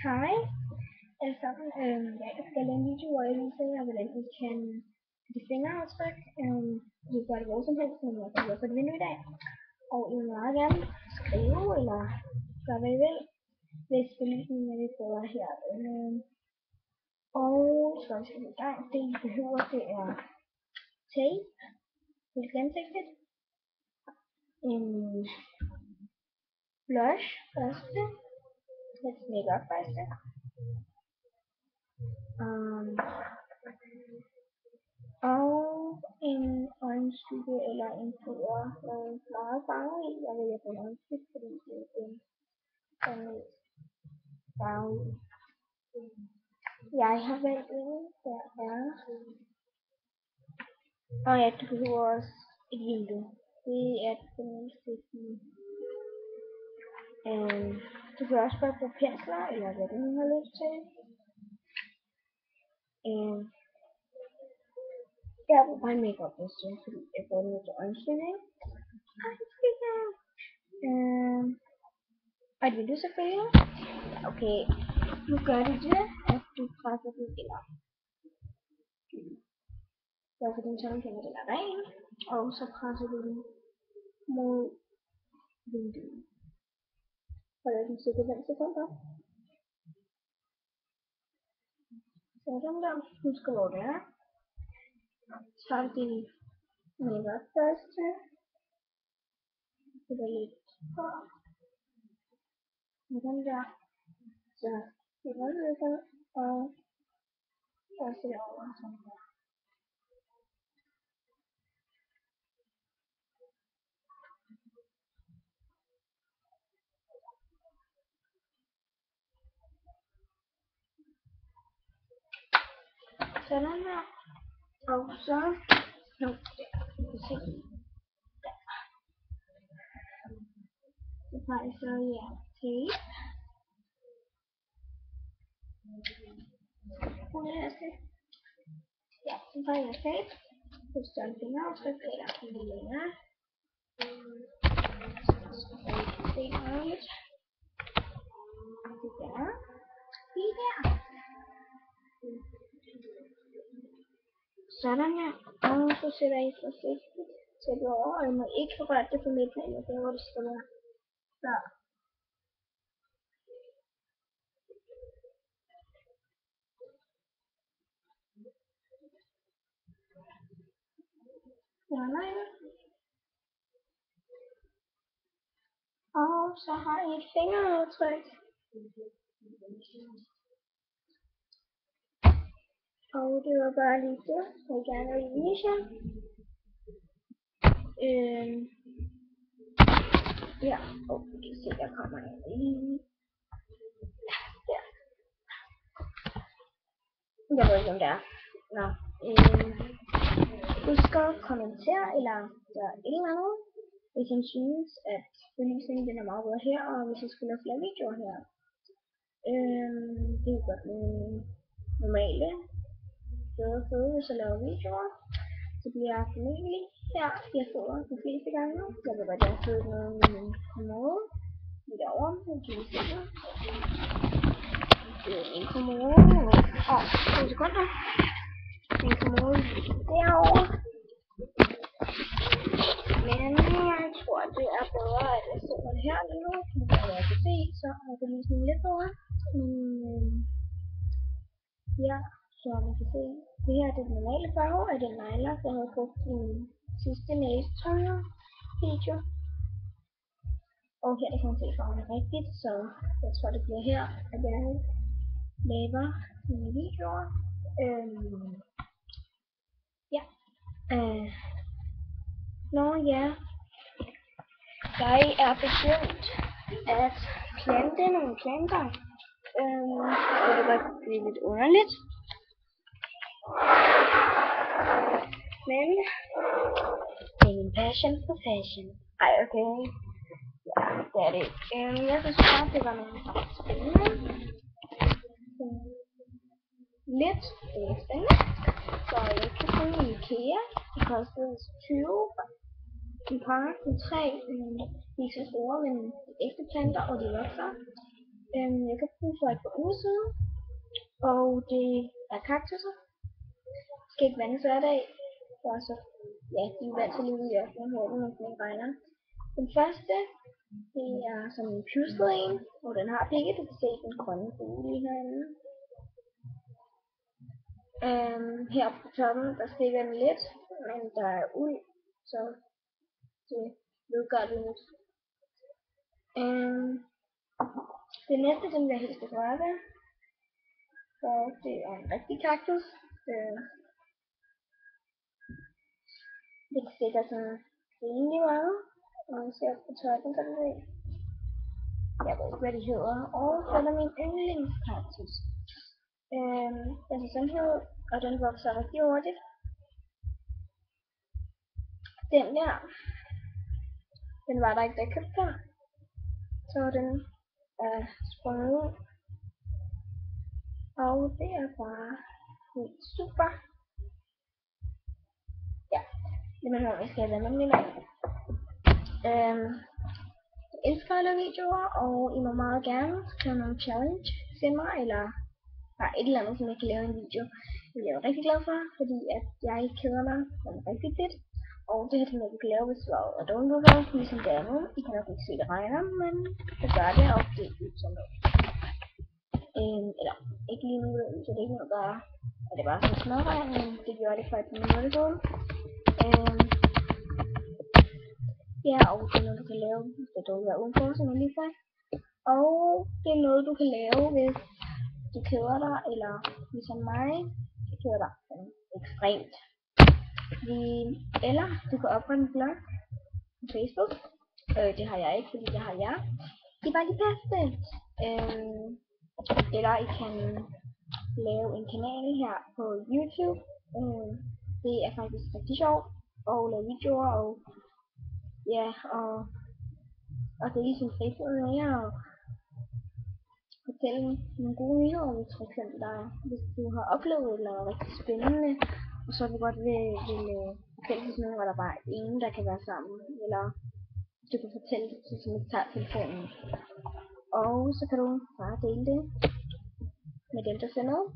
Hej, alle sammen. Jeg skal lave en video, hvor jeg viser jer, hvordan I kan sætte fingeraftryk. I kan gøre det hvor som helst, men jeg kan gøre på et vindue i dag. Og I må meget gerne skrive, eller gøre hvad I vil, hvis belysningen er lidt bedre her. Og så skal vi i gang. Det I behøver, det er tape, helt gennemsigtigt, en blush, første, lidt make-up første, og en øjenskygge eller en puder med meget farve i. Jeg vælger på en øjenskygge, fordi det er den mest farve i. Jeg har valgt en, der er, og ja, du behøver også et vindue. Det er det mest vigtige. Du kan også bare bruge pensler, eller hvad du nu har lyst til. Jeg bruger bare en make-up børste, fordi jeg bruger den til øjenskygge. Og et vindue selvfølgelig. Okay, nu gør du det, at du presser den ind. Derfor den tommelfinger, den er ren, og så presser du den mod vinduet. Holder den cirka 5 sekunder. Sådan der. Husk hvor det er. Tager din make-up børste. Sætter lidt på. Sådan der. Så det var det sådan, og så sætter jeg over sådan der. Sådan der. Og så nu se der. Så tager jeg så tape. Ja, så tager jeg tape. Så står en fingeraftryk eller en længere. Se ordentligt. Det der. Lige der. Sådan her. Og så sætter I forsigtigt til det over, og I må ikke få rørt det på midten af det, hvor det skal være. Så. Sådan. Og så har I et fingeraftryk. Og det var bare lige det, jeg gerne vil vise jer. Ja, og vi kan se, der kommer en lige der. Jeg ved ikke, om det er. Nå. Husk at kommentere eller gøre et eller andet, hvis I synes, at belysningen den er meget bedre her, og hvis I skulle lave flere videoer her. Det er godt med normale fede, hvis jeg laver videoer. Så bliver jeg formentlig her, jeg sidder de fleste gange. Jeg ved godt, jeg har siddet noget med min kommode. Lidt over, så kan I se det. Det er en kommode. 2 sekunder. En kommode derovre. Men jeg tror, det er bedre, at jeg sidder her lige nu. Som jeg kan se, så er belysningen lidt bedre. Ja, så man kan se. Det her er det normale farve af den nejler, jeg havde brugt i min sidste næsetøjer video. Og her kan man se farven rigtigt, så jeg tror det bliver her, at jeg laver mine videoer. Ja. Nå ja. Jeg er begyndt at plante nogle planter. Det kan godt blive lidt underligt. Men det er min passion for fashion. Ej, okay. Ja, det er det. Jeg synes bare, det var nogle spændende. Lidt spændende. Så jeg kan finde i IKEA. Det kostede 20 en pakke med 3 ikke så store, men ægte planter, og de vokser. Jeg kan bruge for et par uger siden, og det er kaktusser. Skal ikke vandes hver dag, og så, ja, de er vant til at leve i ørkenen, hvor den ikke regner. Den første, det er sådan en pjusket en, og den har pigge, du kan se den grønne fugle lige herinde. Her på toppen, der stikker den lidt, men der er uld, så det vedgør det lidt. Det næste, den vil jeg helst ikke røre ved, så det er en rigtig kaktus. Det stikker sådan rimelig meget, og man ser på toppen, kan du se. Jeg ved ikke, hvad de hedder, og så er der min yndlingskaktus. Den er sådan her, og den vokser rigtig hurtigt. Den der, den var der ikke, da jeg købte den. Så den er sprunget ud. Og det er bare helt super. Ja, det er noget, jeg skal have med min af. Jeg elsker at lave videoer, og I må meget gerne skrive nogle challenge til mig, eller bare et eller andet, som jeg kan lave en video. Det er jeg rigtig glad for, fordi at jeg ikke keder mig sådan rigtig tit. Og det her ting, jeg kan lave, hvis vejret er dårligt ud, ligesom det andet. I kan nok ikke se, det regner, men det gør det, og det er ud som noget. Eller ikke lige nu, så det er ikke noget, der er det bare sådan småregn, men det gjorde det for et par minutter siden. Ja, og det er noget, du kan lave, hvis det er dårligt vejr udenfor, som jeg lige sagde. Og det er noget, du kan lave, hvis du keder dig, eller ligesom mig, du keder dig ekstremt. Eller du kan oprette en blog på Facebook. Det har jeg ikke, fordi det har jeg. Det er bare lige bedste. Eller I kan lave en kanal her på YouTube. Det er faktisk rigtig sjovt at lave videoer, og ja, og det er ligesom fritiden med jer, og fortælle nogle gode nyheder, hvis for eksempel hvis du har oplevet noget rigtig spændende, og så du godt vil fortælle til nogen, hvor der bare er ingen, der kan være sammen, eller du kan fortælle det til sådan, at du tager telefonen. Og så kan du bare dele det med dem, der ser noget.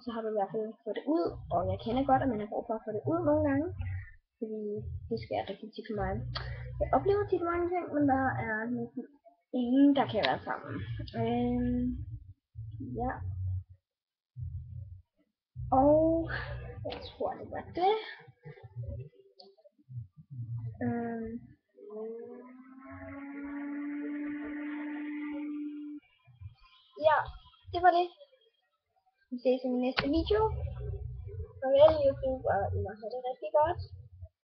Så har du i hvert fald fået det ud, og jeg kender godt, at man har brug for at få det ud nogle gange, fordi det sker rigtig tit for mig. Jeg oplever tit mange ting, men der er ingen, der kan være sammen. Ja. Og jeg tror, det var det. Ja, det var det. Vi ses i min næste video. Farvel YouTube, og I må have det rigtig godt.